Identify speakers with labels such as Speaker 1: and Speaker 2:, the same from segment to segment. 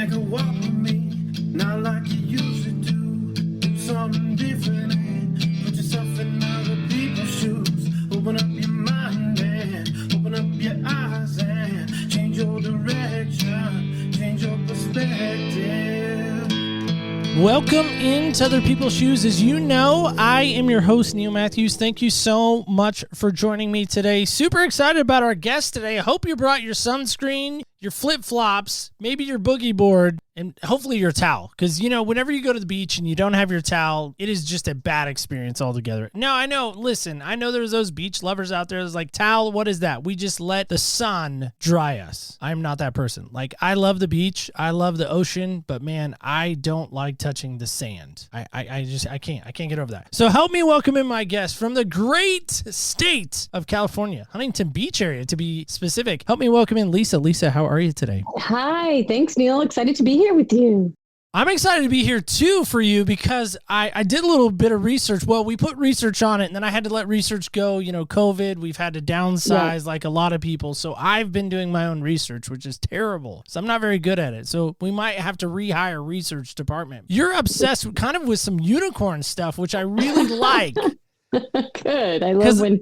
Speaker 1: take a walk with me, not like you used to do. Do something different and put yourself in other people's shoes. Open up your mind and open up your eyes and change your direction, change your perspective.
Speaker 2: Welcome into Other People's Shoes. As you know, I am your host, Neil Matthews. Thank you so much for joining me today. Super excited about our guest today. I hope you brought your sunscreen, your flip-flops, maybe your boogie board, and hopefully your towel. Because, you know, whenever you go to the beach and you don't have your towel, it is just a bad experience altogether. Now, I know, listen, I know there's those beach lovers out there that's like, towel, what is that? We just let the sun dry us. I'm not that person. Like, I love the beach. I love the ocean. But, man, I don't like touching the sand. I can't get over that. So help me welcome in my guest from the great state of California, Huntington Beach area to be specific. Help me welcome in Lisa. Lisa, how are you today?
Speaker 3: Hi, thanks, Neil. Excited to be here with you.
Speaker 2: I'm excited to be here too for you because I did a little bit of research. Well, we put research on it and then I had to let research go. You know, COVID, we've had to downsize like a lot of people. So I've been doing my own research, which is terrible. So I'm not very good at it. So we might have to rehire research department. You're obsessed with, kind of with some unicorn stuff, which I really like.
Speaker 3: Good. I love when...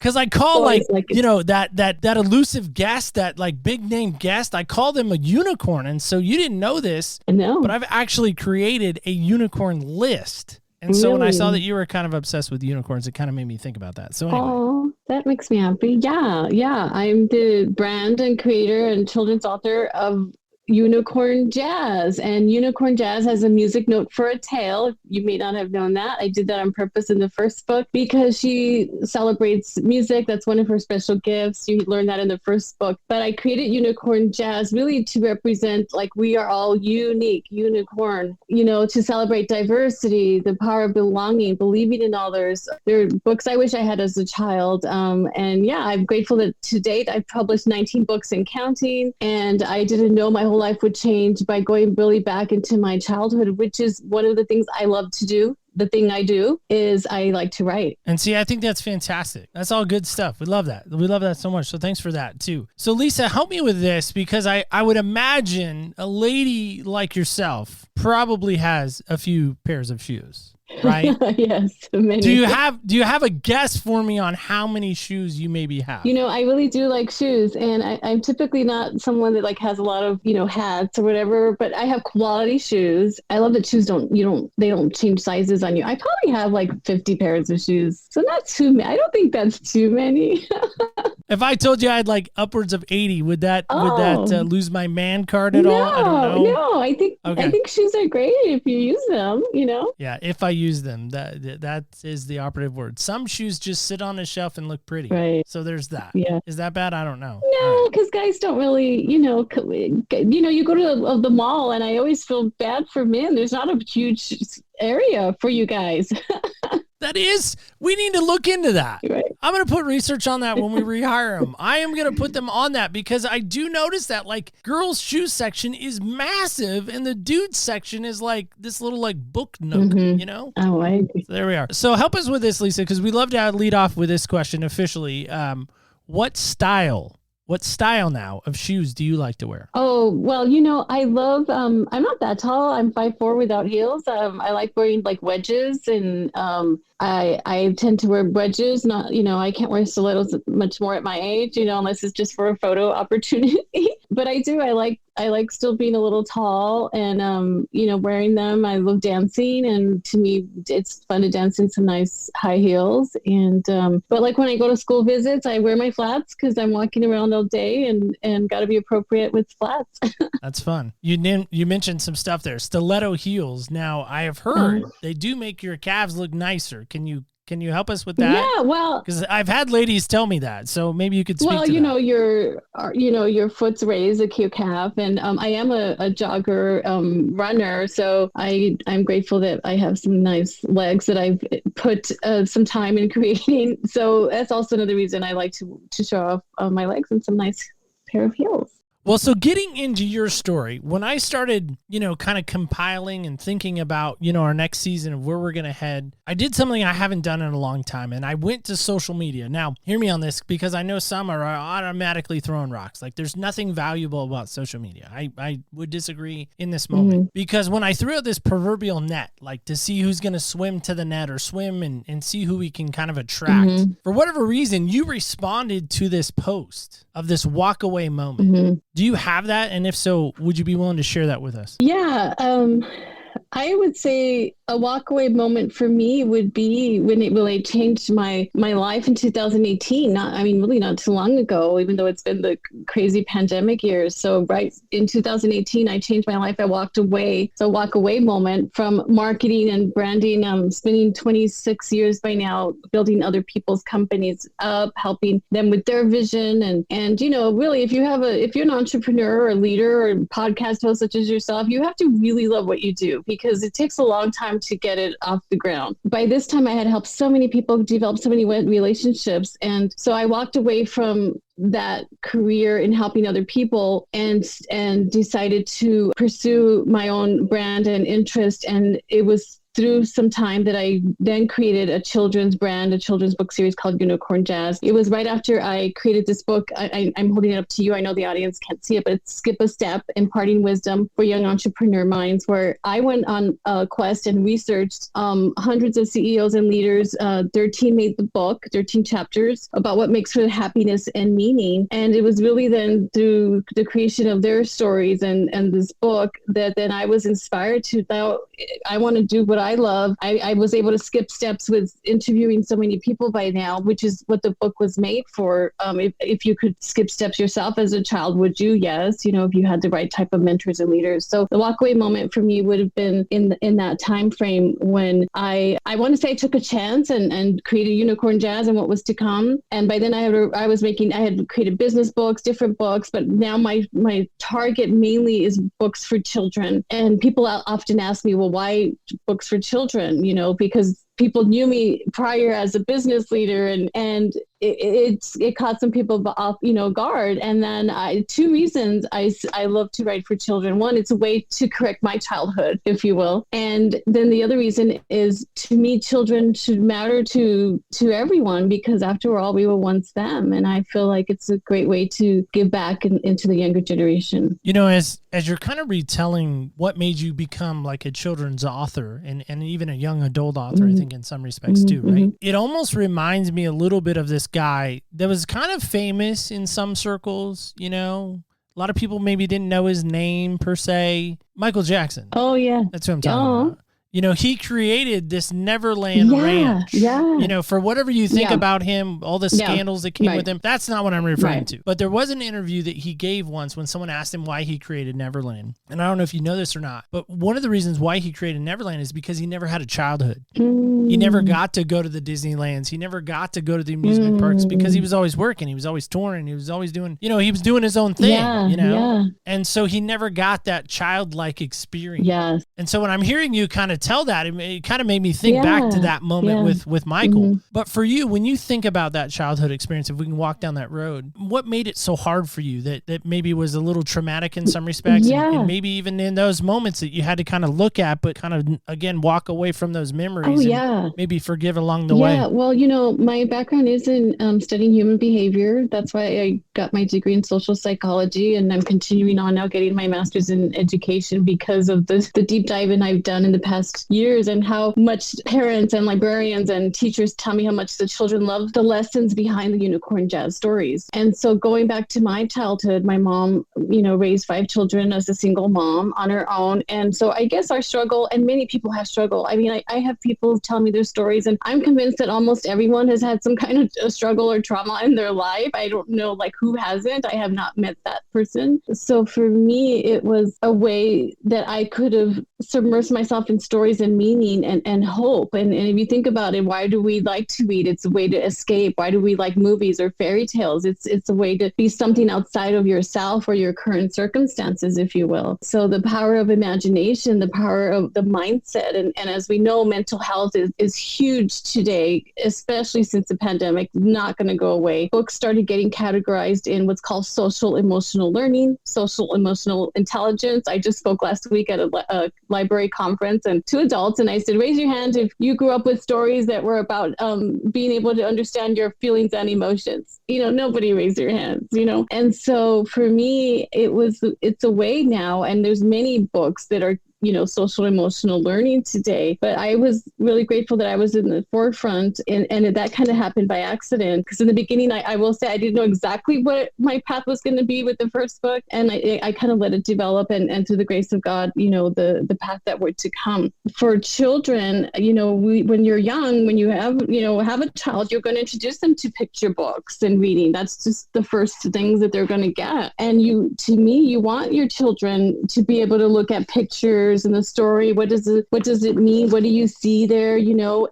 Speaker 2: Because I call you know, that elusive guest, that like big name guest, I call them a unicorn. And so you didn't know this,
Speaker 3: no,
Speaker 2: but I've actually created a unicorn list. And so when I saw that you were kind of obsessed with unicorns, it kind of made me think about that. So anyway.
Speaker 3: Oh, that makes me happy. Yeah. I'm the brand and creator and children's author of Unicorn Jazz, and Unicorn Jazz has a music note for a tale. You may not have known that. I did that on purpose in the first book because she celebrates music. That's one of her special gifts. You learn that in the first book. But I created Unicorn Jazz really to represent, like, we are all unique, unicorn, you know, to celebrate diversity, the power of belonging, believing in others. They're books I wish I had as a child. And yeah, I'm grateful that to date I've published 19 books and counting. And I didn't know my whole life would change by going really back into my childhood, which is one of the things I love to do. The thing I do is I like to write.
Speaker 2: And see, I think that's fantastic. That's all good stuff. We love that. We love that so much. So thanks for that too. So Lisa, help me with this, because I would imagine a lady like yourself probably has a few pairs of shoes. Right?
Speaker 3: Yes. Many.
Speaker 2: Do you have a guess for me on how many shoes you maybe have?
Speaker 3: You know, I really do like shoes, and I'm typically not someone that like has a lot of, you know, hats or whatever, but I have quality shoes. I love that shoes they don't change sizes on you. I probably have like 50 pairs of shoes. So not too many. I don't think that's too many.
Speaker 2: If I told you I had like upwards of 80, would that lose my man card at all? I don't know.
Speaker 3: No, I think shoes are great if you use them, you know?
Speaker 2: Yeah, if I use them, that is the operative word. Some shoes just sit on a shelf and look pretty.
Speaker 3: Right.
Speaker 2: So there's that.
Speaker 3: Yeah.
Speaker 2: Is that bad? I don't know.
Speaker 3: No, because guys don't really, you know, you go to the mall and I always feel bad for men. There's not a huge area for you guys.
Speaker 2: We need to look into that.
Speaker 3: Right.
Speaker 2: I'm going to put research on that when we rehire them. I am going to put them on that because I do notice that like girls' shoe section is massive and the dudes section is like this little like book nook, you know?
Speaker 3: Oh, I agree.
Speaker 2: So there we are. So help us with this, Lisa, because we love to lead off with this question officially. What style now of shoes do you like to wear?
Speaker 3: Oh, well, you know, I love, I'm not that tall. I'm 5'4" without heels. I like wearing like wedges, and I tend to wear wedges. Not, you know, I can't wear stilettos much more at my age, you know, unless it's just for a photo opportunity. But I like still being a little tall and, you know, wearing them. I love dancing, and to me, it's fun to dance in some nice high heels. And, but like when I go to school visits, I wear my flats because I'm walking around all day and got to be appropriate with flats.
Speaker 2: That's fun. You mentioned some stuff there. Stiletto heels. Now, I have heard they do make your calves look nicer. Can you help us with that?
Speaker 3: Yeah, well,
Speaker 2: because I've had ladies tell me that, so maybe you could speak to that.
Speaker 3: Well, your foot's raised, your calf, and I am a jogger, runner, so I'm grateful that I have some nice legs that I've put some time in creating. So that's also another reason I like to show off my legs and some nice pair of heels.
Speaker 2: Well, so getting into your story, when I started, kind of compiling and thinking about, our next season of where we're going to head, I did something I haven't done in a long time, and I went to social media. Now, hear me on this, because I know some are automatically throwing rocks. Like, there's nothing valuable about social media. I would disagree in this moment, because when I threw out this proverbial net, like to see who's going to swim to the net or swim and see who we can kind of attract, for whatever reason, you responded to this post of this walk away moment. Do you have that? And if so, would you be willing to share that with us?
Speaker 3: Yeah. I would say a walkaway moment for me would be when it really changed my life in 2018. Really not too long ago, even though it's been the crazy pandemic years. So right in 2018, I changed my life. I walked away. So a walk away moment from marketing and branding. Spending 26 years by now, building other people's companies up, helping them with their vision. And really, if you're an entrepreneur or leader or podcast host such as yourself, you have to really love what you do, because it takes a long time to get it off the ground. By this time, I had helped so many people develop so many relationships. And so I walked away from that career in helping other people and decided to pursue my own brand and interest. And it was through some time that I then created a children's brand, a children's book series called Unicorn Jazz. It was right after I created this book. I'm holding it up to you. I know the audience can't see it, but it's Skip a Step, Imparting Wisdom for Young Entrepreneur Minds, where I went on a quest and researched hundreds of CEOs and leaders. 13 made the book, 13 chapters about what makes for happiness and meaning. And it was really then through the creation of their stories and this book that then I was inspired to, now I want to do what I love. I was able to skip steps with interviewing so many people by now, which is what the book was made for. If you could skip steps yourself as a child, would you? Yes. If you had the right type of mentors and leaders. So the walkaway moment for me would have been in that time frame when I want to say I took a chance and created Unicorn Jazz and what was to come. And by then I had created business books, different books, but now my target mainly is books for children. And people often ask me, well, why books for children? Because people knew me prior as a business leader, and it caught some people off, guard. And then two reasons I love to write for children. One, it's a way to correct my childhood, if you will. And then the other reason is, to me, children should matter to everyone, because after all, we were once them. And I feel like it's a great way to give back into the younger generation.
Speaker 2: As you're kind of retelling what made you become like a children's author and even a young adult author, I think in some respects too, right? It almost reminds me a little bit of this guy that was kind of famous in some circles, a lot of people maybe didn't know his name per se. Michael Jackson.
Speaker 3: Oh, yeah.
Speaker 2: That's what I'm talking about. He created this Neverland ranch.
Speaker 3: Yeah.
Speaker 2: For whatever you think about him, all the scandals that came with him, that's not what I'm referring to. But there was an interview that he gave once when someone asked him why he created Neverland. And I don't know if you know this or not, but one of the reasons why he created Neverland is because he never had a childhood. He never got to go to the Disneylands. He never got to go to the amusement parks because he was always working. He was always touring. He was always doing, he was doing his own thing, And so he never got that childlike experience.
Speaker 3: Yes.
Speaker 2: And so when I'm hearing you kind of tell that, it kind of made me think back to that moment with Michael. But for you, when you think about that childhood experience, if we can walk down that road, what made it so hard for you that maybe was a little traumatic in some respects? And maybe even in those moments that you had to kind of look at, but kind of, again, walk away from those memories and maybe forgive along the way?
Speaker 3: Well, my background is in studying human behavior. That's why I got my degree in social psychology, and I'm continuing on now getting my master's in education because of the deep dive I've done in the past years, and how much parents and librarians and teachers tell me how much the children love the lessons behind the Unicorn Jazz stories. And so going back to my childhood, my mom, raised 5 children as a single mom on her own. And so I guess our struggle, and many people have struggled. I have people tell me their stories, and I'm convinced that almost everyone has had some kind of a struggle or trauma in their life. I don't know who hasn't. I have not met that person. So for me, it was a way that I could have submerge myself in stories and meaning and hope. And if you think about it, why do we like to read? It's a way to escape. Why do we like movies or fairy tales? It's a way to be something outside of yourself or your current circumstances, if you will. So the power of imagination, the power of the mindset. And as we know, mental health is huge today, especially since the pandemic, not going to go away. Books started getting categorized in what's called social emotional learning, social emotional intelligence. I just spoke last week at a library conference and to adults, and I said, raise your hand if you grew up with stories that were about being able to understand your feelings and emotions. Nobody raised their hands, And so for me, it's a way now, and there's many books that are social emotional learning today. But I was really grateful that I was in the forefront, and that kind of happened by accident. Because in the beginning, I will say I didn't know exactly what my path was going to be with the first book, and I kind of let it develop, and through the grace of God, the path that were to come. For children, when you're young, when you have a child, you're going to introduce them to picture books and reading. That's just the first things that they're going to get. And you want your children to be able to look at pictures and the story. What does it mean? What do you see there?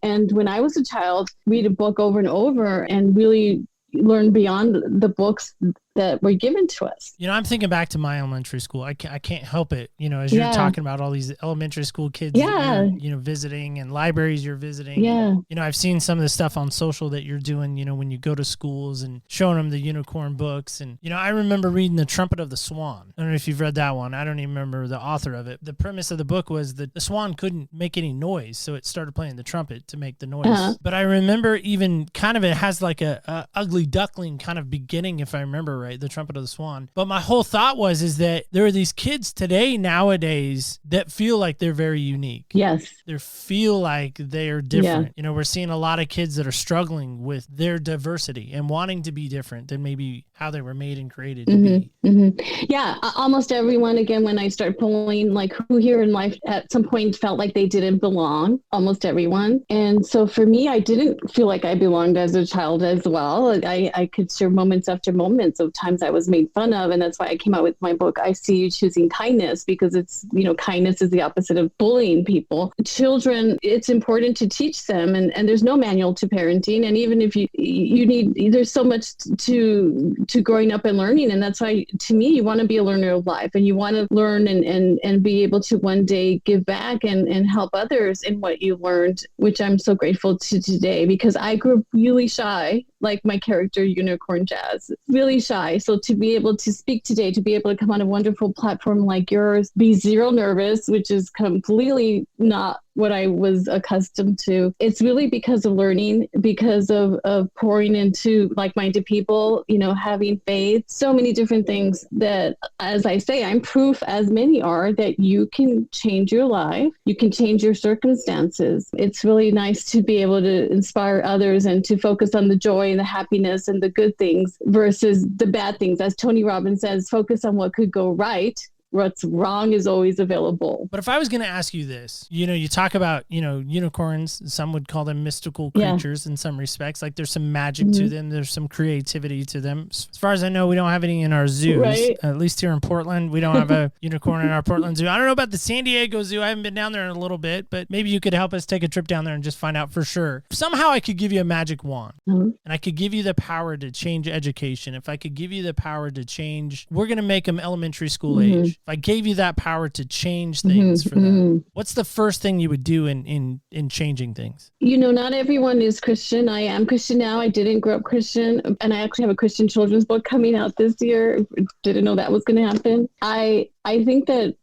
Speaker 3: And when I was a child, read a book over and over and really learn beyond the books that were given to us.
Speaker 2: I'm thinking back to my elementary school. I can't help it, as you're talking about all these elementary school kids, that you're, visiting, and libraries you're visiting.
Speaker 3: Yeah.
Speaker 2: I've seen some of the stuff on social that you're doing, when you go to schools and showing them the unicorn books. And, I remember reading The Trumpet of the Swan. I don't know if you've read that one. I don't even remember the author of it. The premise of the book was that the swan couldn't make any noise, so it started playing the trumpet to make the noise. Uh-huh. But I remember even kind of it has like a ugly duckling kind of beginning, if I remember right, The Trumpet of the Swan. But my whole thought is that there are these kids nowadays that feel like they're very unique.
Speaker 3: Yes.
Speaker 2: They feel like they're different. Yeah. We're seeing a lot of kids that are struggling with their diversity and wanting to be different than maybe how they were made and created to be.
Speaker 3: Mm-hmm. Yeah, almost everyone, again, when I start pulling, like who here in life at some point felt like they didn't belong, almost everyone. And so for me, I didn't feel like I belonged as a child as well. I could share moments after moments of times I was made fun of. And that's why I came out with my book, I See You Choosing Kindness, because it's, kindness is the opposite of bullying people. Children, it's important to teach them, and there's no manual to parenting. And even if you need, there's so much to growing up and learning. And that's why, to me, you want to be a learner of life, and you want to learn and be able to one day give back and help others in what you learned, which I'm so grateful to today, because I grew up really shy, like my character Unicorn Jazz, really shy. So to be able to speak today, to be able to come on a wonderful platform like yours, be zero nervous, which is completely not what I was accustomed to. It's really because of learning, because of pouring into like-minded people, having faith, so many different things that, as I say, I'm proof, as many are, that you can change your life, you can change your circumstances. It's really nice to be able to inspire others and to focus on the joy and the happiness and the good things versus the bad things. As Tony Robbins says, focus on what could go right. What's wrong is always available.
Speaker 2: But if I was going to ask you this, you talk about, unicorns, some would call them mystical creatures in some respects. Like there's some magic to them. There's some creativity to them. As far as I know, we don't have any in our zoos, right? At least here in Portland. We don't have a unicorn in our Portland zoo. I don't know about the San Diego zoo. I haven't been down there in a little bit, but maybe you could help us take a trip down there and just find out for sure. Somehow I could give you a magic wand and I could give you the power to change education. If I could give you the power to change, we're going to make them elementary school age. If I gave you that power to change things for them, what's the first thing you would do in changing things?
Speaker 3: Not everyone is Christian. I am Christian now. I didn't grow up Christian, and I actually have a Christian children's book coming out this year. Didn't know that was going to happen. I think that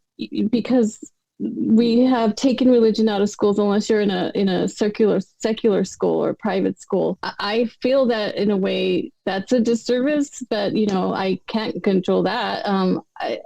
Speaker 3: because we have taken religion out of schools, unless you're in a secular school or private school, I feel that in a way that's a disservice, but I can't control that.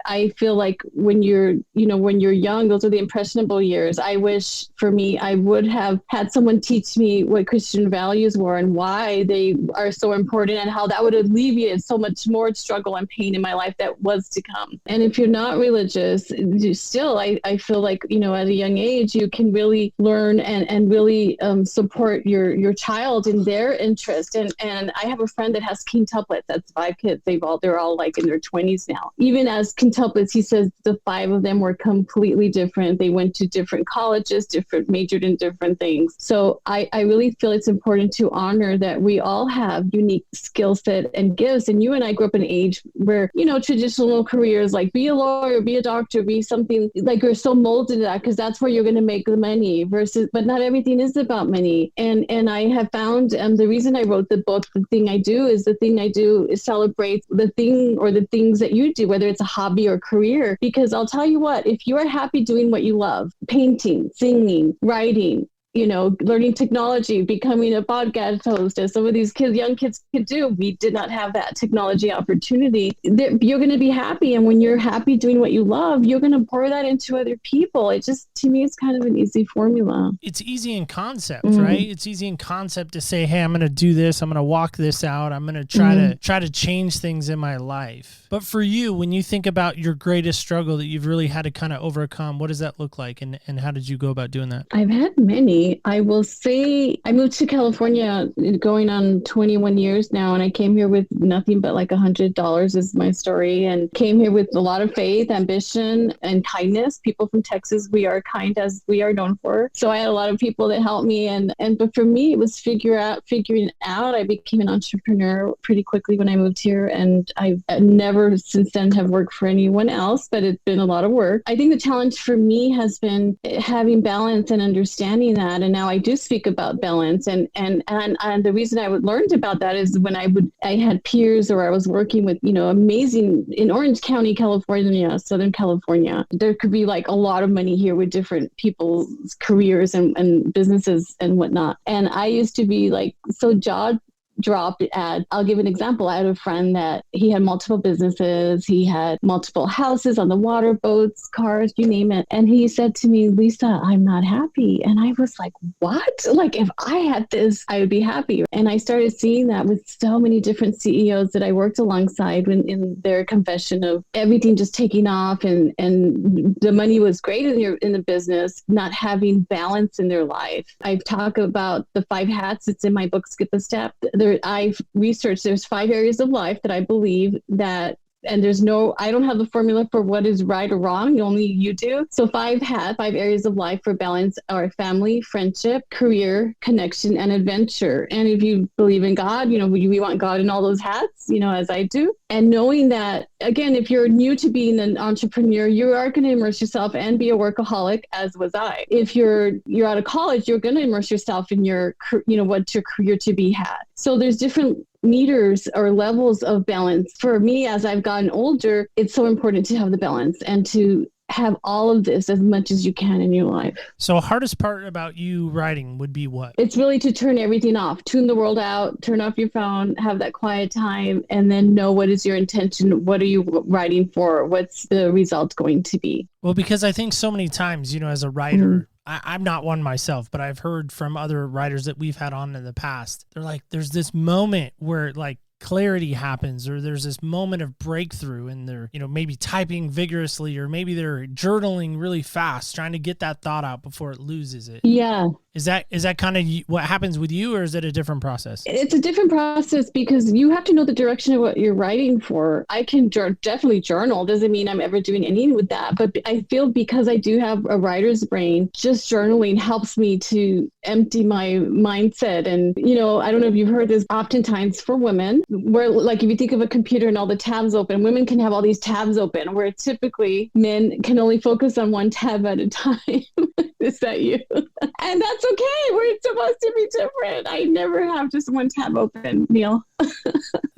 Speaker 3: I feel like when you're young, those are the impressionable years. I wish for me, I would have had someone teach me what Christian values were and why they are so important, and how that would alleviate so much more struggle and pain in my life that was to come. And if you're not religious, I feel like, at a young age, you can really learn and really support your child in their interest. And I have a friend that has quintuplets. That's 5 kids. They're all like in their 20s now. Even as just quintuplets. He says the 5 of them were completely different. They went to different colleges, majored in different things. So I really feel it's important to honor that we all have unique skill set and gifts. And you and I grew up in an age where, traditional careers like be a lawyer, be a doctor, be something like you're so molded to that because that's where you're going to make the money but not everything is about money. And I have found the reason I wrote the book, The Thing I Do is celebrate the thing or the things that you do, whether it's a hobby or career, because I'll tell you what, if you are happy doing what you love, painting, singing, writing, learning technology, becoming a podcast host, as some of these young kids could do. We did not have that technology opportunity. You're going to be happy. And when you're happy doing what you love, you're going to pour that into other people. It just, to me, it's kind of an easy formula.
Speaker 2: It's easy in concept, right? It's easy in concept to say, hey, I'm going to do this. I'm going to walk this out. I'm going to try to change things in my life. But for you, when you think about your greatest struggle that you've really had to kind of overcome, what does that look like? And how did you go about doing that?
Speaker 3: I've had many. I will say I moved to California going on 21 years now, and I came here with nothing but like $100 is my story, and came here with a lot of faith, ambition, and kindness. People from Texas, we are kind as we are known for. So I had a lot of people that helped me, but for me, it was figuring out. I became an entrepreneur pretty quickly when I moved here, and I've never since then have worked for anyone else, but it's been a lot of work. I think the challenge for me has been having balance and understanding that. And now I do speak about balance. And the reason I learned about that is when I had peers or I was working with, amazing in Orange County, California, Southern California. There could be like a lot of money here with different people's careers and businesses and whatnot. And I used to be like so jaw-dropped at, I'll give an example. I had a friend that he had multiple businesses. He had multiple houses on the water, boats, cars, you name it. And he said to me, Lisa, I'm not happy. And I was like, what? Like if I had this, I would be happy. And I started seeing that with so many different CEOs that I worked alongside in their confession of everything just taking off and the money was great in the business, not having balance in their life. I've talked about the 5 hats. It's in my book, Skip a Step. I've researched, there's 5 areas of life that I believe that, and I don't have the formula for what is right or wrong, only you do. So 5 areas of life for balance are family, friendship, career, connection, and adventure. And if you believe in God, we want God in all those hats, as I do. And knowing that, again, if you're new to being an entrepreneur, you are going to immerse yourself and be a workaholic, as was I. If you're out of college, you're going to immerse yourself in your, what's your career to be had. So there's different meters or levels of balance. For me, as I've gotten older, it's so important to have the balance and to have all of this as much as you can in your life.
Speaker 2: So hardest part about you writing would be what?
Speaker 3: It's really to turn everything off, tune the world out, turn off your phone, have that quiet time, and then know what is your intention. What are you writing for? What's the result going to be?
Speaker 2: Well, because I think so many times, as a writer, I'm not one myself, but I've heard from other writers that we've had on in the past. They're like, there's this moment where like clarity happens, or there's this moment of breakthrough, and they're, maybe typing vigorously, or maybe they're journaling really fast, trying to get that thought out before it loses it.
Speaker 3: Yeah.
Speaker 2: Is that kind of what happens with you, or is it a different process?
Speaker 3: It's a different process because you have to know the direction of what you're writing for. I can definitely journal. Doesn't mean I'm ever doing anything with that. But I feel because I do have a writer's brain, just journaling helps me to empty my mindset. And, I don't know if you've heard this, oftentimes for women, where like if you think of a computer and all the tabs open, women can have all these tabs open, where typically men can only focus on one tab at a time. Is that you? And that's okay. We're supposed to be different. I never have just one tab open, Neil.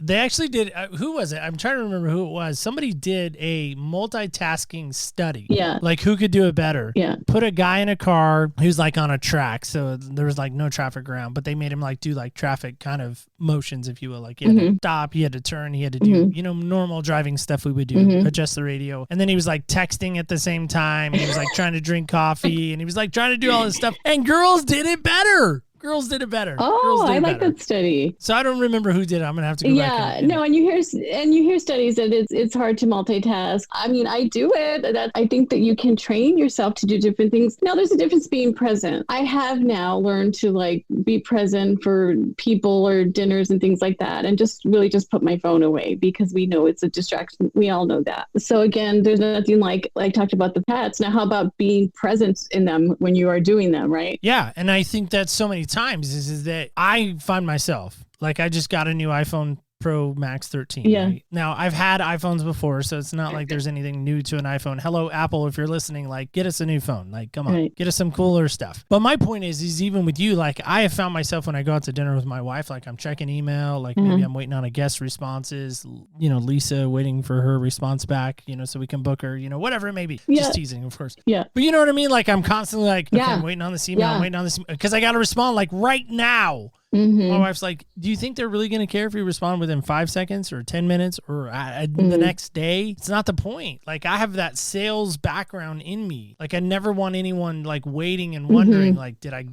Speaker 2: They actually did. Who was it? I'm trying to remember who it was. Somebody did a multitasking study.
Speaker 3: Yeah.
Speaker 2: Like who could do it better?
Speaker 3: Yeah.
Speaker 2: Put a guy in a car who's like on a track. So there was like no traffic around, but they made him like do like traffic kind of motions, if you will. Like he had to stop, he had to turn, he had to do, normal driving stuff we would do, adjust the radio. And then he was like texting at the same time. He was like trying to drink coffee, and he was like trying to do all this stuff. And girls did it better. Girls did it better.
Speaker 3: Oh, I like
Speaker 2: better.
Speaker 3: that study.
Speaker 2: So I don't remember who did it. I'm gonna have to go back.
Speaker 3: And you hear studies that it's hard to multitask. I mean, I do it. I think that you can train yourself to do different things. Now, there's a difference being present. I have now learned to like be present for people or dinners and things like that, and just put my phone away because we know it's a distraction. We all know that. So again, there's nothing like I talked about the pets. Now, how about being present in them when you are doing them, right?
Speaker 2: Yeah, and I think that so many times is that I find myself, like I just got a new iPhone Pro Max 13.
Speaker 3: Yeah.
Speaker 2: Right? Now, I've had iPhones before, so it's not like there's anything new to an iPhone. Hello, Apple, if you're listening, like, get us a new phone. Like, come on,
Speaker 3: right.
Speaker 2: Get us some cooler stuff. But my point is even with you, like, I have found myself when I go out to dinner with my wife, like, I'm checking email, like, maybe I'm waiting on a guest responses, Lisa waiting for her response back, so we can book her, whatever it may be.
Speaker 3: Yeah.
Speaker 2: Just teasing, of course.
Speaker 3: Yeah.
Speaker 2: But you know what I mean? Like, I'm constantly like, okay,
Speaker 3: Yeah.
Speaker 2: I'm waiting on this email,
Speaker 3: Yeah.
Speaker 2: I'm waiting on this, because I got to respond, like, right now. My wife's like, do you think they're really going to care if you respond within 5 seconds or 10 minutes or the next day? It's not the point. Like, I have that sales background in me. Like, I never want anyone like waiting and wondering, like, did I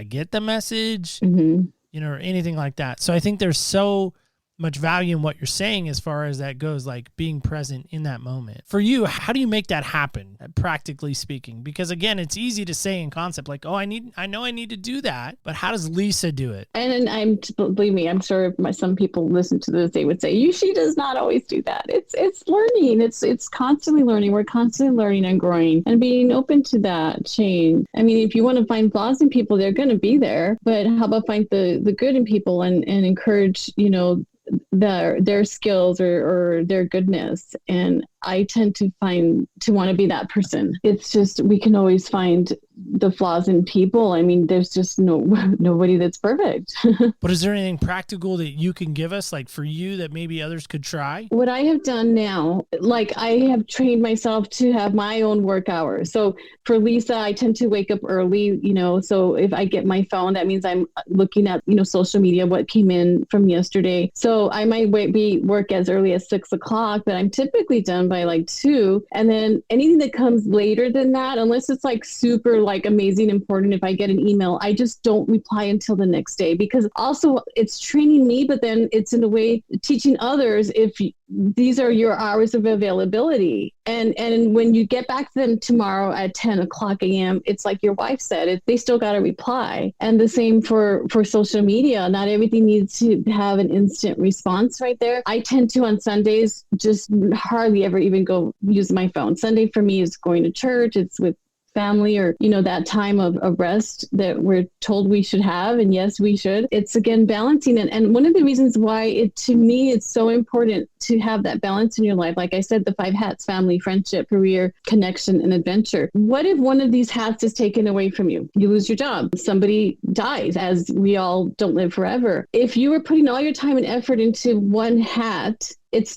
Speaker 2: get the message? Or anything like that. So I think there's so much value in what you're saying as far as that goes, like being present in that moment. For you, how do you make that happen, practically speaking? Because again, it's easy to say in concept, like, oh, I know I need to do that, but how does Lisa do it?
Speaker 3: And believe me, I'm sure some people listen to this, they would say, she does not always do that. It's learning. It's constantly learning. We're constantly learning and growing and being open to that change. I mean, if you want to find flaws in people, they're going to be there, but how about find the good in people and encourage, their skills or their goodness. And I tend to want to be that person. It's just, we can always find the flaws in people. I mean, there's just nobody that's perfect.
Speaker 2: But is there anything practical that you can give us, like for you, that maybe others could try?
Speaker 3: What I have done now, like I have trained myself to have my own work hours. So for Lisa, I tend to wake up early, so if I get my phone, that means I'm looking at, social media, what came in from yesterday. So I might work as early as 6:00, but I'm typically done by like 2. And then anything that comes later than that, unless it's like super like amazing important, if I get an email, I just don't reply until the next day, because also it's training me, but then it's in a way teaching others if these are your hours of availability. And when you get back to them tomorrow at 10:00 a.m., it's like your wife said, they still got to reply. And the same for social media. Not everything needs to have an instant response right there. I tend to, on Sundays, just hardly ever even go use my phone. Sunday for me is going to church. It's with family, or that time of rest that we're told we should have. And yes, we should. It's again balancing it. And one of the reasons why to me it's so important to have that balance in your life, like I said, the 5 hats: family, friendship, career, connection, and adventure. What if one of these hats is taken away from you? You lose your job, somebody dies, as we all don't live forever. If you were putting all your time and effort into one hat,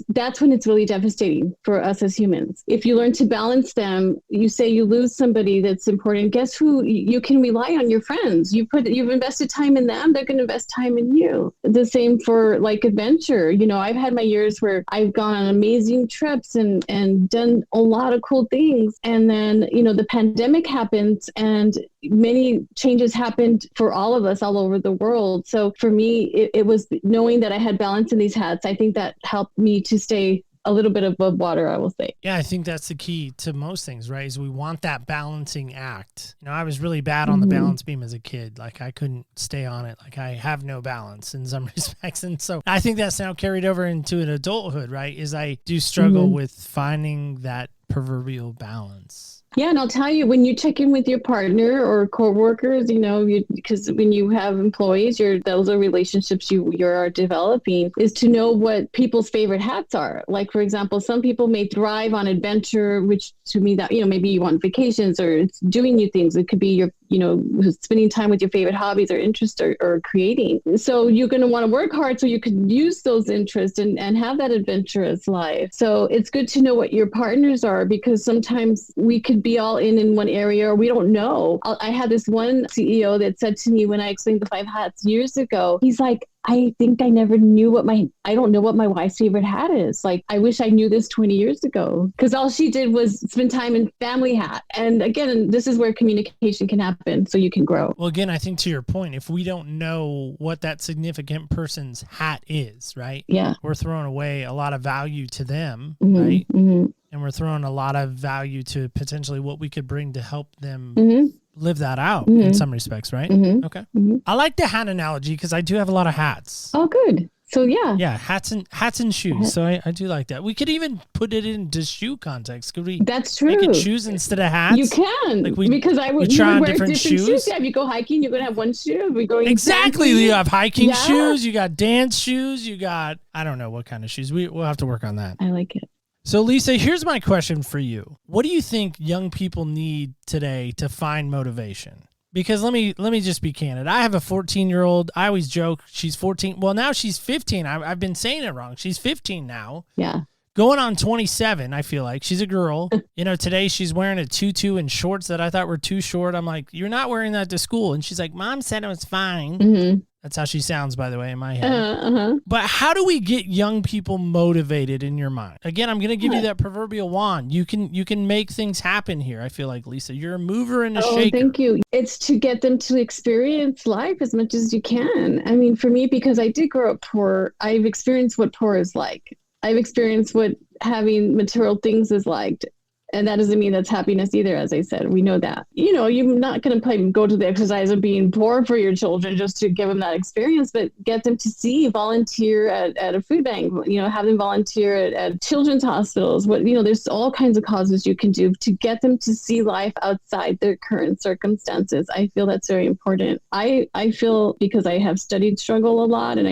Speaker 3: that's when it's really devastating for us as humans. If you learn to balance them, you say you lose somebody that's important. Guess who? You can rely on your friends. You've invested time in them. They're going to invest time in you. The same for like adventure. I've had my years where I've gone on amazing trips and done a lot of cool things. And then, the pandemic happened and many changes happened for all of us all over the world. So for me, it was knowing that I had balance in these hats. I think that helped me to stay a little bit above water, I will say.
Speaker 2: Yeah, I think that's the key to most things, right? Is we want that balancing act. I was really bad on the balance beam as a kid. Like I couldn't stay on it. Like I have no balance in some respects. And so I think that's now carried over into an adulthood, right? Is I do struggle with finding that proverbial balance.
Speaker 3: Yeah, and I'll tell you, when you check in with your partner or coworkers, because when you have employees, those are relationships you're developing, is to know what people's favorite hats are. Like, for example, some people may thrive on adventure, which to me that, maybe you want vacations or it's doing new things. It could be your, spending time with your favorite hobbies or interests or creating. So you're going to want to work hard so you can use those interests and have that adventurous life. So it's good to know what your partners are, because sometimes we could be all in one area or we don't know. I had this one CEO that said to me when I explained the 5 hats years ago, he's like, I think I never knew I don't know what my wife's favorite hat is. Like, I wish I knew this 20 years ago, because all she did was spend time in family hat. And again, this is where communication can happen so you can grow.
Speaker 2: Well, again, I think to your point, if we don't know what that significant person's hat is, right?
Speaker 3: Yeah.
Speaker 2: We're throwing away a lot of value to them,
Speaker 3: Mm-hmm,
Speaker 2: right?
Speaker 3: mm-hmm.
Speaker 2: And we're throwing a lot of value to potentially what we could bring to help them
Speaker 3: Mm-hmm.
Speaker 2: live that out
Speaker 3: Mm-hmm.
Speaker 2: in some respects, right?
Speaker 3: Mm-hmm.
Speaker 2: Okay.
Speaker 3: Mm-hmm.
Speaker 2: I like the hat analogy because I do have a lot of hats.
Speaker 3: Oh, good. So yeah.
Speaker 2: Yeah, hats and shoes. So I do like that. We could even put it into shoe context. Could we
Speaker 3: That's true.
Speaker 2: make it shoes instead of hats?
Speaker 3: You can.
Speaker 2: Like
Speaker 3: because I would,
Speaker 2: try
Speaker 3: you
Speaker 2: on
Speaker 3: would wear
Speaker 2: different shoes.
Speaker 3: Yeah, if you go hiking, you're going to have one shoe. If we go
Speaker 2: Exactly. You have hiking
Speaker 3: Yeah.
Speaker 2: shoes, you got dance shoes, you got, I don't know what kind of shoes. We'll have to work on that.
Speaker 3: I like it.
Speaker 2: So Lisa, here's my question for you. What do you think young people need today to find motivation? Because let me just be candid. I have a 14-year-old. I always joke she's 14. Well, now she's 15. I've been saying it wrong. She's 15 now.
Speaker 3: Yeah.
Speaker 2: Going on 27, I feel like. She's a girl. Today she's wearing a tutu and shorts that I thought were too short. I'm like, you're not wearing that to school. And she's like, Mom said it was fine.
Speaker 3: Mm-hmm.
Speaker 2: That's how she sounds, by the way, in my head.
Speaker 3: Uh-huh.
Speaker 2: But how do we get young people motivated in your mind? Again, I'm going to give you that proverbial wand. You can make things happen here. I feel like, Lisa, you're a mover and a shaker.
Speaker 3: Thank you. It's to get them to experience life as much as you can. I mean, for me, because I did grow up poor, I've experienced what poor is like. I've experienced what having material things is like. And that doesn't mean that's happiness either, as I said. We know that. You're not going to go to the exercise of being poor for your children just to give them that experience, but get them to volunteer at a food bank, have them volunteer at children's hospitals. There's all kinds of causes you can do to get them to see life outside their current circumstances. I feel that's very important. I feel, because I have studied struggle a lot, and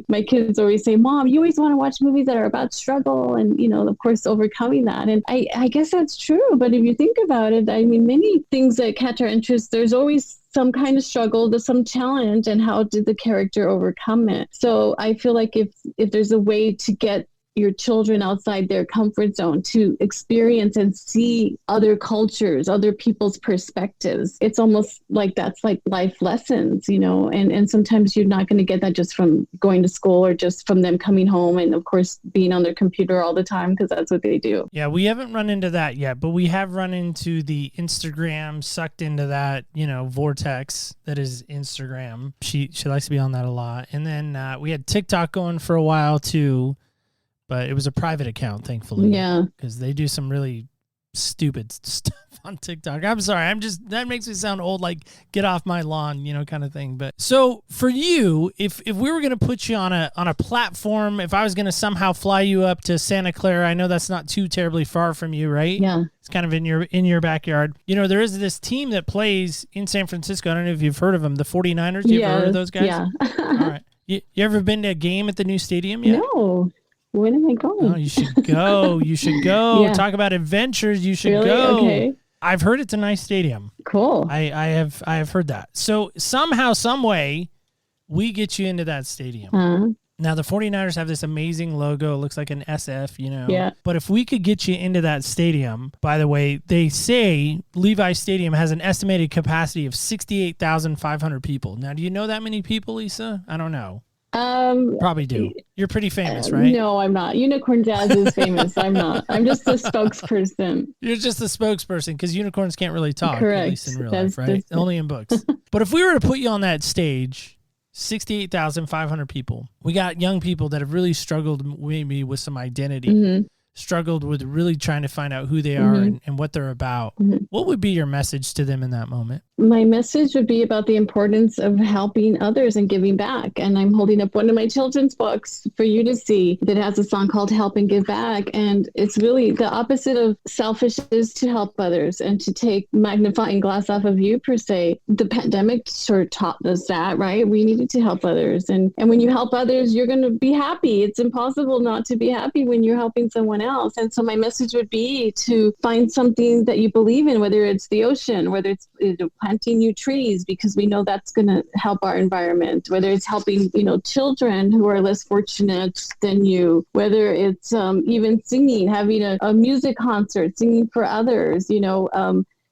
Speaker 3: my kids always say, Mom, you always want to watch movies that are about struggle and, of course, overcoming that. And I guess that's true. But if you think about it, I mean, many things that catch our interest, there's always some kind of struggle, there's some challenge, and how did the character overcome it? So I feel like if there's a way to get your children outside their comfort zone to experience and see other cultures, other people's perspectives, it's almost like that's like life lessons, and sometimes you're not going to get that just from going to school or just from them coming home and, of course, being on their computer all the time, because that's what they do.
Speaker 2: Yeah, we haven't run into that yet, but we have run into the Instagram, sucked into that, vortex that is Instagram. She likes to be on that a lot. And then we had TikTok going for a while too. But it was a private account, thankfully.
Speaker 3: Yeah.
Speaker 2: Because they do some really stupid stuff on TikTok. I'm sorry. That makes me sound old, like get off my lawn, kind of thing. But so for you, if we were going to put you on a platform, if I was going to somehow fly you up to Santa Clara, I know that's not too terribly far from you, right?
Speaker 3: Yeah.
Speaker 2: It's kind of in your backyard. There is this team that plays in San Francisco. I don't know if you've heard of them, the 49ers. You ever heard of those guys?
Speaker 3: Yeah.
Speaker 2: All right. You ever been to a game at the new stadium yet?
Speaker 3: No. When am I going?
Speaker 2: Oh, you should go. You should go.
Speaker 3: Yeah.
Speaker 2: Talk about adventures. You should
Speaker 3: Really?
Speaker 2: go.
Speaker 3: Okay.
Speaker 2: I've heard it's a nice stadium.
Speaker 3: Cool.
Speaker 2: I have heard that. So somehow, some way, we get you into that stadium. Now, the 49ers have this amazing logo. It looks like an SF,
Speaker 3: Yeah.
Speaker 2: But if we could get you into that stadium, by the way, they say Levi Stadium has an estimated capacity of 68,500 people. Now, do you know that many people, Lisa? I don't know. Probably do. You're pretty famous, right?
Speaker 3: No, I'm not. Unicorn Jazz is famous. I'm not. I'm just a spokesperson.
Speaker 2: You're just the spokesperson because unicorns can't really talk,
Speaker 3: Correct.
Speaker 2: at least in real life, right? Only in books. But if we were to put you on that stage, 68,500 people, we got young people that have really struggled maybe with some identity, struggled with really trying to find out who they are and what they're about. What would be your message to them in that moment?
Speaker 3: My message would be about the importance of helping others and giving back. And I'm holding up one of my children's books for you to see that has a song called Help and Give Back. And it's really the opposite of selfish is to help others and to take magnifying glass off of you, per se. The pandemic sort of taught us that, right? We needed to help others. And when you help others, you're going to be happy. It's impossible not to be happy when you're helping someone else. And so my message would be to find something that you believe in, whether it's the ocean, whether it's planting new trees, because we know that's going to help our environment, whether it's helping, children who are less fortunate than you, whether it's even singing, having a music concert, singing for others,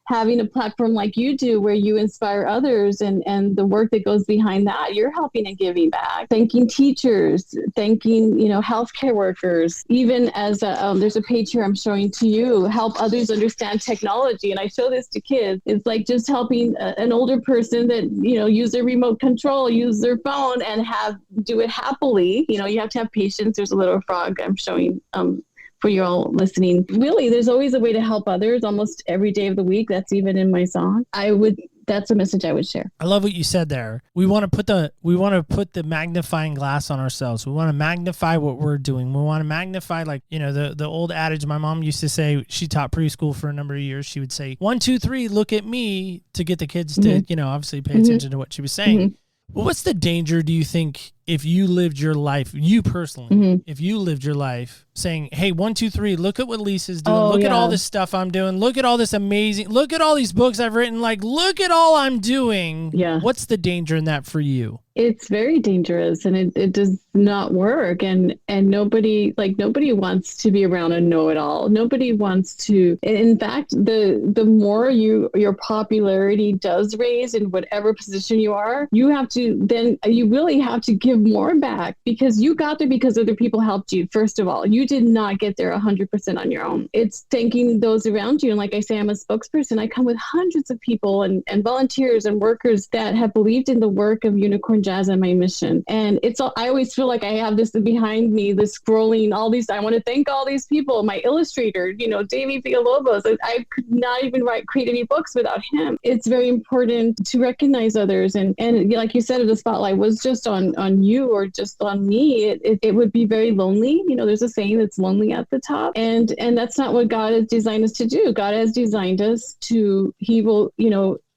Speaker 3: having a platform like you do where you inspire others and the work that goes behind that, you're helping and giving back, thanking teachers, thanking, healthcare workers, even as there's a page here I'm showing to you, help others understand technology. And I show this to kids. It's like just helping an older person that, use their remote control, use their phone and do it happily. You have to have patience. There's a little frog I'm showing for you all listening. Really, there's always a way to help others almost every day of the week. That's even in my song. That's a message I would share.
Speaker 2: I love what you said there. We want to put the magnifying glass on ourselves. We want to magnify what we're doing. We want to magnify, like, the old adage my mom used to say. She taught preschool for a number of years. She would say, 1, 2, 3, look at me, to get the kids to, obviously pay attention to what she was saying. Mm-hmm. Well, what's the danger, do you think, if you lived your life, you personally, if you lived your life saying, hey, 1, 2, 3, look at what Lisa's doing. Look at all this stuff I'm doing. Look at all this amazing, look at all these books I've written. Like, look at all I'm doing.
Speaker 3: Yeah.
Speaker 2: What's the danger in that for you?
Speaker 3: It's very dangerous and it does not work. And nobody wants to be around a know-it-all. Nobody wants to. In fact, the more your popularity does raise in whatever position you are, you really have to give more back, because you got there because other people helped you. First of all, you did not get there 100% on your own. It's thanking those around you. And like I say, I'm a spokesperson. I come with hundreds of people and volunteers and workers that have believed in the work of Unicorn Jazz and my mission. And I always feel like I have this behind me, this scrolling, all these, I want to thank all these people, my illustrator, Davey Villalobos. I could not even create any books without him. It's very important to recognize others. And like you said, if the spotlight was just on you or just on me, it would be very lonely. There's a saying that's lonely at the top. And that's not what God has designed us to do. God has designed us he will,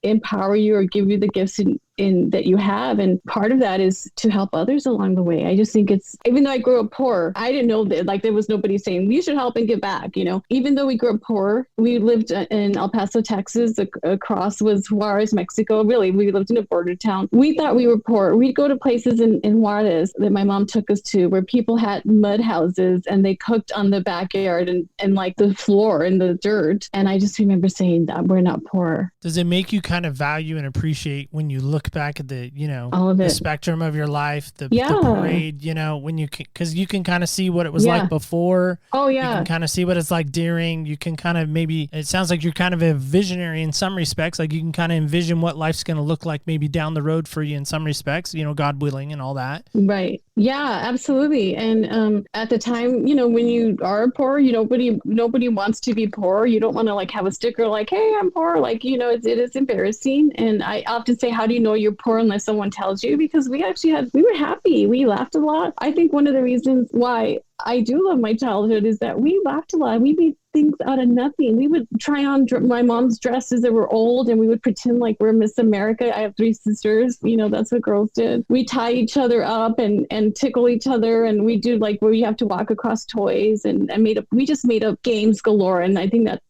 Speaker 3: empower you or give you the gifts in that you have, and part of that is to help others along the way. I just think even though I grew up poor, I didn't know that there was nobody saying you should help and give back. Even though we grew up poor, we lived in El Paso, Texas. Across was Juarez, Mexico. Really, we lived in a border town. We thought we were poor. We'd go to places in Juarez that my mom took us to where people had mud houses and they cooked on the backyard and like the floor and the dirt. And I just remember saying that we're not poor.
Speaker 2: Does it make you kind of value and appreciate when you look back at the
Speaker 3: all of
Speaker 2: the
Speaker 3: it,
Speaker 2: spectrum of your life, the parade, when because you can kind of see what it was like before. You can kind of see what it's like during. You can kind of, maybe it sounds like you're kind of a visionary in some respects. Like you can kind of envision what life's going to look like maybe down the road for you in some respects, God willing and all that.
Speaker 3: Right. Yeah, absolutely. And at the time, when you are poor, nobody wants to be poor. You don't want to have a sticker like, hey, I'm poor. It is embarrassing. And I often say, how do you know you're poor unless someone tells you? Because we were happy. We laughed a lot. I think one of the reasons why I do love my childhood is that we laughed a lot. We made things out of nothing. We would try on my mom's dresses that were old and we would pretend like we're Miss America. I have 3 sisters. That's what girls did. We tie each other up and tickle each other. And we do where you have to walk across toys and we just made up games galore. And I think that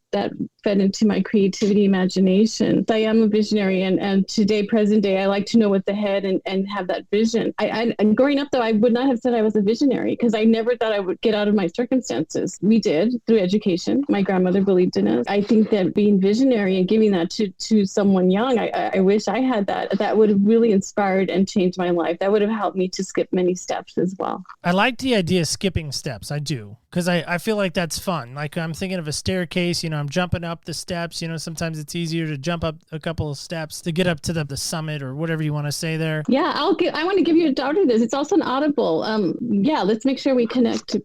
Speaker 3: fed into my creativity, imagination. I am a visionary, and today, present day, I like to know what's ahead and have that vision. And growing up, though, I would not have said I was a visionary because I never thought I would get out of my circumstances. We did through education. My grandmother believed in us. I think that being visionary and giving that to someone young, I wish I had that. That would have really inspired and changed my life. That would have helped me to skip many steps as well.
Speaker 2: I like the idea of skipping steps. I do. Because I feel like that's fun. Like I'm thinking of a staircase, I'm jumping up the steps, sometimes it's easier to jump up a couple of steps to get up to the summit or whatever you want to say there.
Speaker 3: Yeah, I want to give you a daughter this. It's also an Audible. Let's make sure we connect.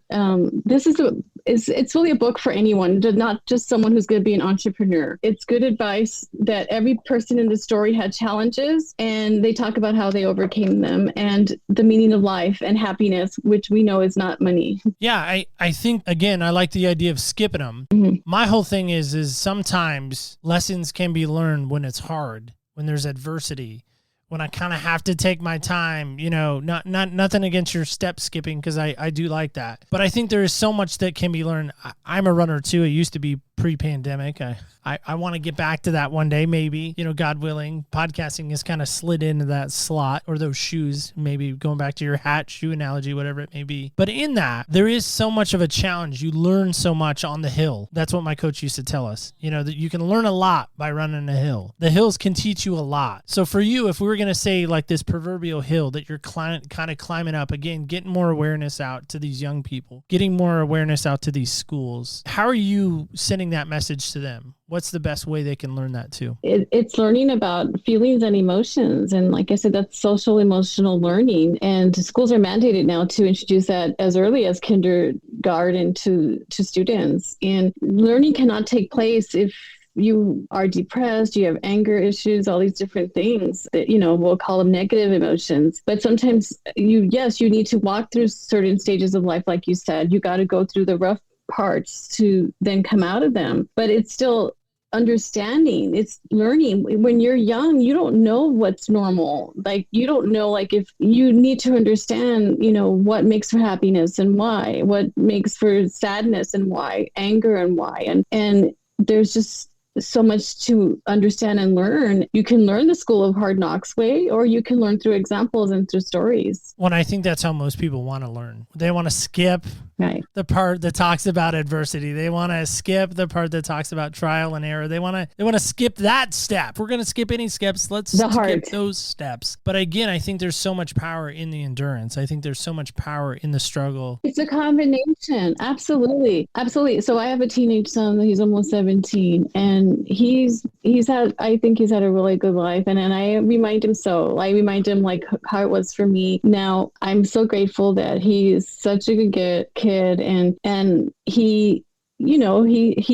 Speaker 3: It's really a book for anyone, not just someone who's going to be an entrepreneur. It's good advice that every person in the story had challenges and they talk about how they overcame them and the meaning of life and happiness, which we know is not money.
Speaker 2: Yeah, I think, again, I like the idea of skipping them. Mm-hmm. My whole thing is sometimes lessons can be learned when it's hard, when there's adversity, when I kind of have to take my time, not nothing against your step skipping, because I do like that. But I think there is so much that can be learned. I'm a runner too. I used to be pre-pandemic. I want to get back to that one day, maybe, God willing. Podcasting has kind of slid into that slot, or those shoes, maybe going back to your hat shoe analogy, whatever it may be. But in that, there is so much of a challenge. You learn so much on the hill. That's what my coach used to tell us, that you can learn a lot by running a hill. The hills can teach you a lot. So for you, if we were going to say like this proverbial hill that you're kind of climbing up, again, getting more awareness out to these young people, getting more awareness out to these schools, how are you sending that message to them? What's the best way they can learn that too?
Speaker 3: It's learning about feelings and emotions. And like I said, that's social emotional learning. And schools are mandated now to introduce that as early as kindergarten to students. And learning cannot take place if you are depressed, you have anger issues, all these different things that, we'll call them negative emotions. But sometimes you need to walk through certain stages of life. Like you said, you got to go through the rough parts to then come out of them. But it's still understanding, it's learning. When you're young, you don't know what's normal. Like, you don't know, like, if you need to understand, what makes for happiness and why, what makes for sadness and why, anger and why. And there's just so much to understand and learn. You can learn the school of hard knocks way, or you can learn through examples and through stories.
Speaker 2: Well, I think that's how most people want to learn. They want to skip the part that talks about adversity. They want to skip the part that talks about trial and error. They want to skip that step. We're going to skip any steps. Let's skip those steps. But again, I think there's so much power in the endurance. I think there's so much power in the struggle.
Speaker 3: It's a combination. Absolutely. Absolutely. So I have a teenage son. He's almost 17, and he's had a really good life. And I remind him like how it was for me. Now, I'm so grateful that he is such a good kid, and he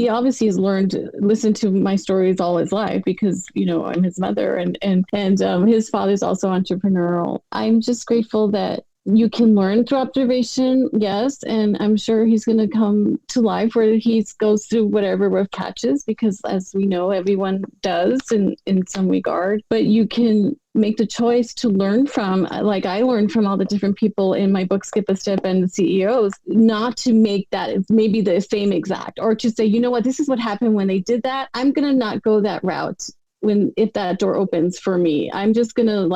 Speaker 3: obviously has learned to listen to my stories all his life, because I'm his mother, and his father's also entrepreneurial. I'm just grateful that you can learn through observation, yes, and I'm sure he's going to come to life where he goes through whatever rough patches, because as we know, everyone does in some regard. But you can make the choice to learn from, like I learned from all the different people in my book, Skip a Step, and the CEOs, not to make that maybe the same exact, or to say, you know what, this is what happened when they did that. I'm going to not go that route. If that door opens for me, I'm just gonna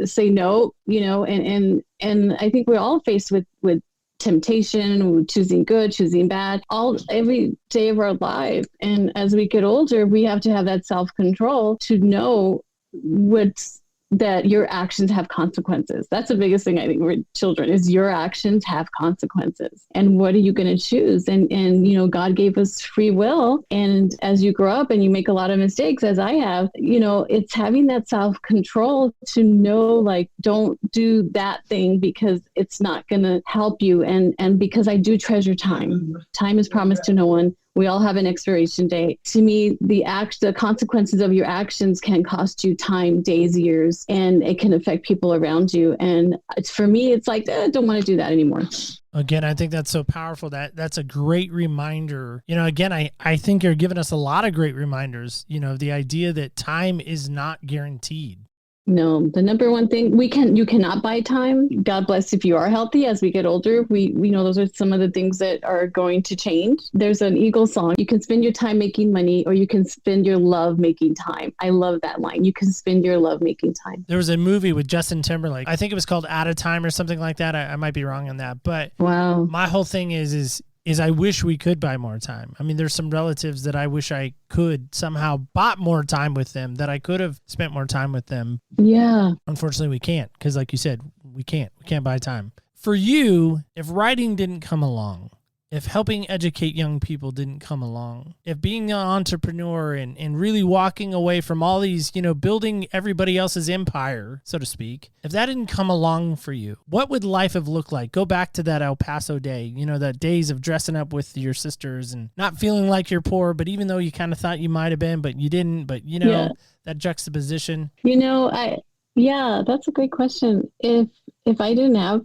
Speaker 3: say no, and I think we're all faced with temptation, choosing good, choosing bad, every day of our life. And as we get older, we have to have that self-control to know that your actions have consequences. That's the biggest thing I think with children is your actions have consequences. And what are you going to choose? And God gave us free will. And as you grow up and you make a lot of mistakes, as I have, it's having that self-control to know, don't do that thing because it's not going to help you. And because I do treasure time. Time is promised to no one. We all have an expiration date. To me, the consequences of your actions can cost you time, days, years, and it can affect people around you. And for me, it's like, I don't want to do that anymore.
Speaker 2: Again, I think that's so powerful. That's a great reminder. Again, I think you're giving us a lot of great reminders, the idea that time is not guaranteed.
Speaker 3: No, the number one thing you cannot buy time. God bless if you are healthy. As we get older, we know those are some of the things that are going to change. There's an Eagle song. You can spend your time making money, or you can spend your love making time. I love that line. You can spend your love making time.
Speaker 2: There was a movie with Justin Timberlake. I think it was called Out of Time or something like that. I might be wrong on that, but
Speaker 3: wow.
Speaker 2: My whole thing is I wish we could buy more time. I mean, there's some relatives that I wish I could somehow bought more time with them, that I could have spent more time with them.
Speaker 3: Yeah.
Speaker 2: Unfortunately, we can't, because like you said, we can't buy time. For you, if writing didn't come along, if helping educate young people didn't come along, if being an entrepreneur and really walking away from all these, building everybody else's empire, so to speak, if that didn't come along for you, what would life have looked like? Go back to that El Paso day, that days of dressing up with your sisters and not feeling like you're poor, but even though you kind of thought you might have been, but you didn't, but that juxtaposition.
Speaker 3: That's a great question. If I didn't have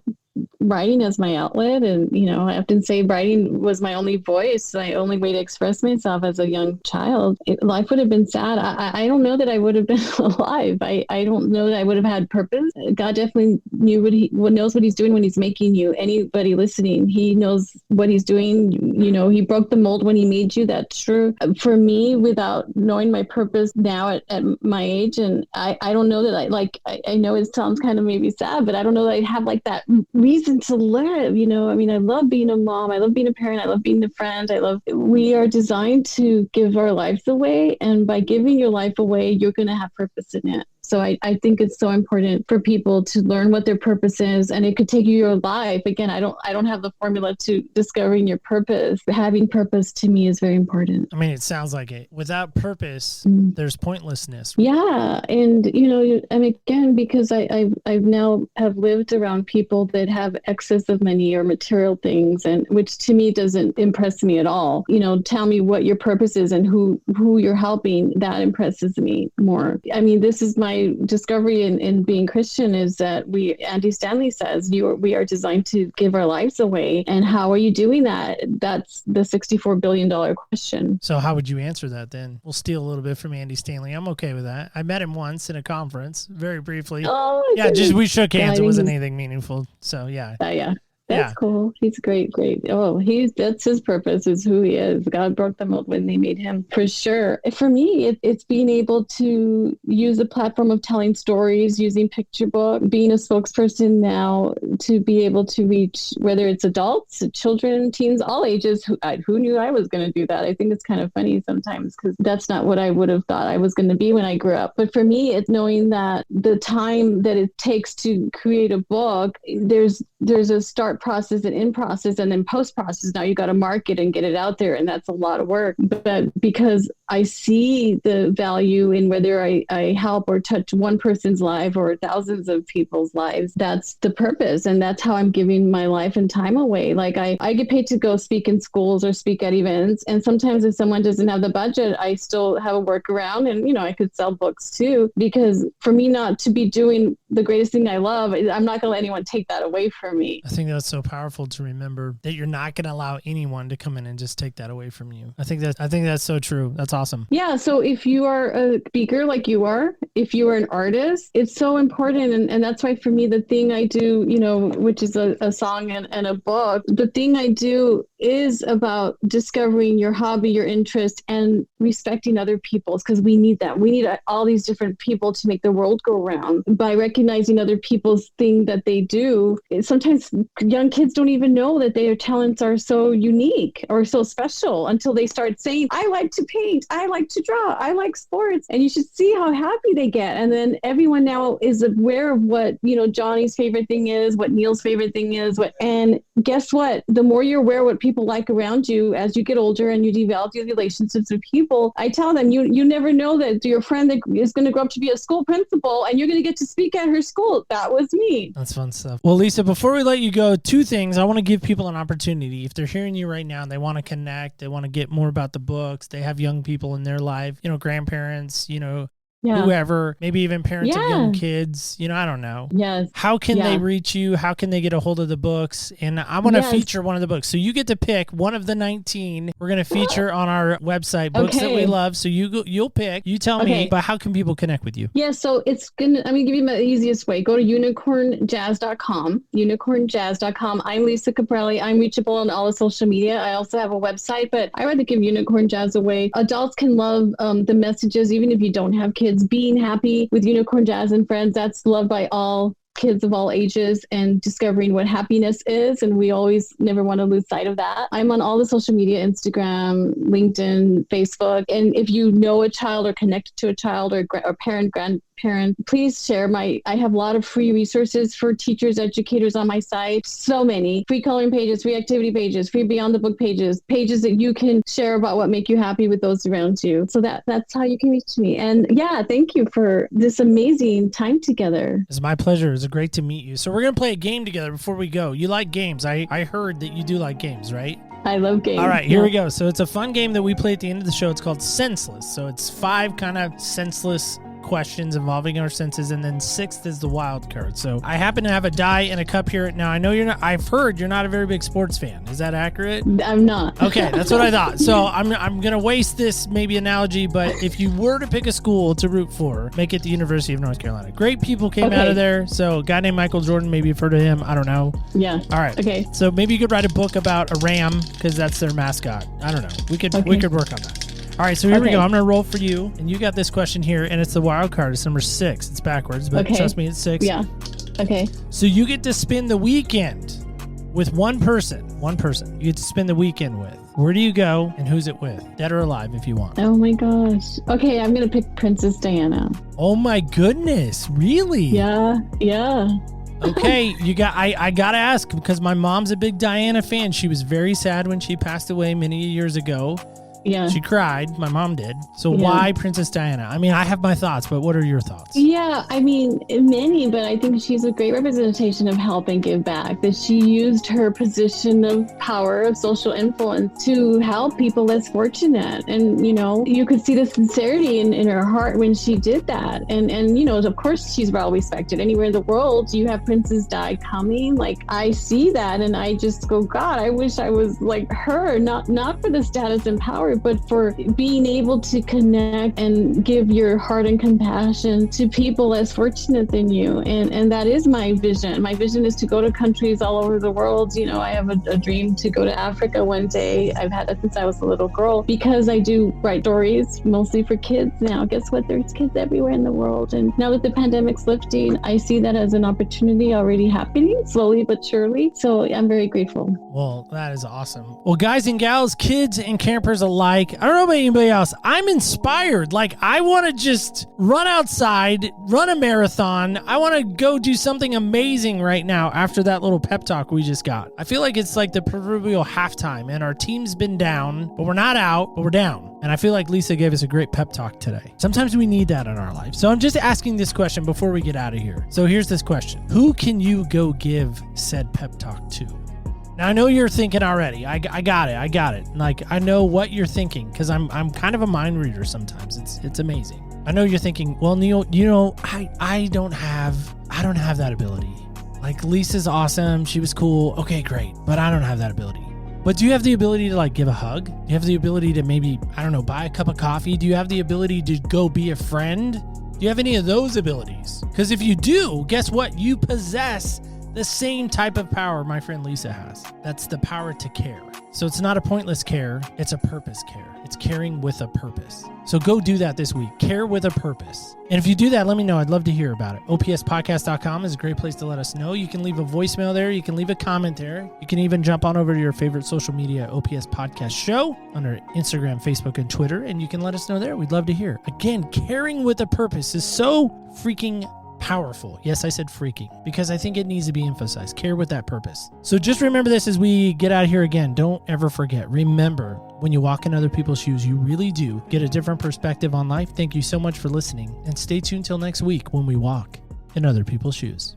Speaker 3: writing as my outlet. And, I often say writing was my only voice, my only way to express myself as a young child. Life would have been sad. I don't know that I would have been alive. I don't know that I would have had purpose. God definitely knows what he's doing when he's making you. Anybody listening, he knows what he's doing. He broke the mold when he made you. That's true. For me, without knowing my purpose now at my age, and I don't know that I know it sounds kind of maybe sad, but I don't know that I have like that reason to live. I love being a mom. I love being a parent. I love being a friend. We are designed to give our lives away. And by giving your life away, you're going to have purpose in it. So I think it's so important for people to learn what their purpose is, and it could take you your life. Again, I don't have the formula to discovering your purpose. Having purpose to me is very important.
Speaker 2: I mean, it sounds like it. Without purpose, there's pointlessness.
Speaker 3: Yeah, and again, because I've now have lived around people that have excess of money or material things, and which to me doesn't impress me at all. Tell me what your purpose is and who you're helping. That impresses me more. I mean, this is my discovery in being Christian, is that Andy Stanley says we are designed to give our lives away. And how are you doing that? That's the $64 billion question.
Speaker 2: So how would you answer that then? We'll steal a little bit from Andy Stanley. I'm okay with that. I met him once in a conference, very briefly.
Speaker 3: Oh,
Speaker 2: yeah, just we shook hands. It wasn't anything meaningful. So yeah.
Speaker 3: Yeah. That's cool. He's great. Oh, that's his purpose, is who he is. God broke the mold when they made him, for sure. For me, it's being able to use a platform of telling stories, using picture book, being a spokesperson now to be able to reach, whether it's adults, children, teens, all ages. Who knew I was going to do that? I think it's kind of funny sometimes, because that's not what I would have thought I was going to be when I grew up. But for me, it's knowing that the time that it takes to create a book, there's a start process and in process and then post process. Now you got to market and get it out there, and that's a lot of work. But because I see the value in whether I help or touch one person's life or thousands of people's lives, that's the purpose, and that's how I'm giving my life and time away. Like I get paid to go speak in schools or speak at events, and sometimes if someone doesn't have the budget, I still have a workaround, and I could sell books too. Because for me not to be doing the greatest thing I love, I'm not going to let anyone take that away from me.
Speaker 2: I think that's so powerful to remember, that you're not going to allow anyone to come in and just take that away from you. I think that's so true. That's awesome.
Speaker 3: Yeah. So if you are a speaker like you are, if you are an artist, it's so important. And that's why for me, the thing I do, which is a song and a book, the thing I do is about discovering your hobby, your interest, and respecting other people's, because we need that. We need all these different people to make the world go round. By recognizing other people's thing that they do, sometimes young kids don't even know that their talents are so unique or so special until they start saying, I like to paint, I like to draw, I like sports. And you should see how happy they get. And then everyone now is aware of what, Johnny's favorite thing is, what Neil's favorite thing is, and guess what? The more you're aware of what people like around you as you get older and you develop these relationships with people, I tell them, you never know that your friend that is going to grow up to be a school principal and you're going to get to speak at her school. That was me.
Speaker 2: That's fun stuff. Well, Lisa, before we let you go, two things. I want to give people an opportunity. If they're hearing you right now and they want to connect, they want to get more about the books, they have young people in their life, grandparents, whoever, maybe even parents of young kids, I don't know.
Speaker 3: Yes.
Speaker 2: How can they reach you? How can they get a hold of the books? And I want to feature one of the books. So you get to pick one of the 19 we're going to feature on our website, books that we love. So you'll pick, you tell me, but how can people connect with you?
Speaker 3: Yeah, so I'm going to give you the easiest way. Go to unicornjazz.com, unicornjazz.com. I'm Lisa Caprelli. I'm reachable on all the social media. I also have a website, but I rather give Unicorn Jazz away. Adults can love the messages, even if you don't have kids. Being happy with Unicorn Jazz and Friends, that's loved by all kids of all ages, and discovering what happiness is. And we always never want to lose sight of that. I'm on all the social media, Instagram, LinkedIn, Facebook. And if you know a child or connected to a child or parent, grandparent, please share I have a lot of free resources for teachers, educators on my site. So many free coloring pages, free activity pages, free beyond the book pages that you can share about what make you happy with those around you. So that's how you can reach me. And thank you for this amazing time together.
Speaker 2: It's my pleasure. It's great to meet you. So we're going to play a game together before we go. You like games. I heard that you do like games, right?
Speaker 3: I love games.
Speaker 2: All right, here we go. So it's a fun game that we play at the end of the show. It's called Senseless. So it's 5 kind of senseless questions involving our senses, and then 6th is the wild card. So I happen to have a die and a cup here. Now I know I've heard you're not a very big sports fan. Is that accurate?
Speaker 3: I'm not.
Speaker 2: Okay, that's what I thought. So I'm gonna waste this maybe analogy, but if you were to pick a school to root for, make it the University of North Carolina. Great people came out of there. So a guy named Michael Jordan, maybe you've heard of him. I don't know.
Speaker 3: Yeah.
Speaker 2: All right.
Speaker 3: Okay.
Speaker 2: So maybe you could write a book about a ram because that's their mascot. I don't know. We could work on that. All right, so here we go. I'm going to roll for you, and you got this question here, and it's the wild card. It's number 6. It's backwards, but trust me, it's 6.
Speaker 3: Yeah. Okay.
Speaker 2: So you get to spend the weekend with one person. You get to spend the weekend with. Where do you go, and who's it with? Dead or alive, if you want.
Speaker 3: Oh, my gosh. Okay, I'm going to pick Princess Diana.
Speaker 2: Oh, my goodness. Really?
Speaker 3: Yeah.
Speaker 2: Okay, I gotta ask because my mom's a big Diana fan. She was very sad when she passed away many years ago.
Speaker 3: Yeah.
Speaker 2: She cried. My mom did. So why Princess Diana? I mean, I have my thoughts, but what are your thoughts?
Speaker 3: Yeah, I mean, many, but I think she's a great representation of help and give back. That she used her position of power, of social influence to help people less fortunate. And, you know, you could see the sincerity in her heart when she did that. And you know, of course, she's well respected. Anywhere in the world, you have Princess Di coming. Like, I see that and I just go, God, I wish I was like her, not for the status and power, but for being able to connect and give your heart and compassion to people less fortunate than you. And that is my vision. My vision is to go to countries all over the world. You know, I have a dream to go to Africa one day. I've had that since I was a little girl because I do write stories mostly for kids now. Guess what? There's kids everywhere in the world. And now that the pandemic's lifting, I see that as an opportunity already happening slowly but surely. So I'm very grateful.
Speaker 2: Well, that is awesome. Well, guys and gals, kids and campers alike, I don't know about anybody else. I'm inspired. Like, I want to just run outside, run a marathon. I want to go do something amazing right now after that little pep talk we just got. I feel like it's like the proverbial halftime, and our team's been down, but we're not out, but we're down. And I feel like Lisa gave us a great pep talk today. Sometimes we need that in our life. So I'm just asking this question before we get out of here. So here's this question. Who can you go give said pep talk to? Now, I know you're thinking already. I got it. Like, I know what you're thinking because I'm kind of a mind reader sometimes. It's amazing. I know you're thinking, well, Neil, you know, I don't have that ability. Like, Lisa's awesome. She was cool. Okay, great. But I don't have that ability. But do you have the ability to like give a hug? Do you have the ability to maybe, I don't know, buy a cup of coffee? Do you have the ability to go be a friend? Do you have any of those abilities? Because if you do, guess what? You possess the same type of power my friend Lisa has. That's the power to care. So it's not a pointless care, it's a purpose care. It's caring with a purpose. So go do that this week. Care with a purpose. And if you do that, let me know. I'd love to hear about it. opspodcast.com is a great place to let us know. You can leave a voicemail there. You can leave a comment there. You can even jump on over to your favorite social media, OPS Podcast Show, under Instagram, Facebook, and Twitter, and you can let us know there. We'd love to hear. Again, caring with a purpose is so freaking powerful. Yes, I said freaking because I think it needs to be emphasized. Care with that purpose. So just remember this as we get out of here again. Don't ever forget. Remember, when you walk in other people's shoes, you really do get a different perspective on life. Thank you so much for listening, and stay tuned till next week when we walk in other people's shoes.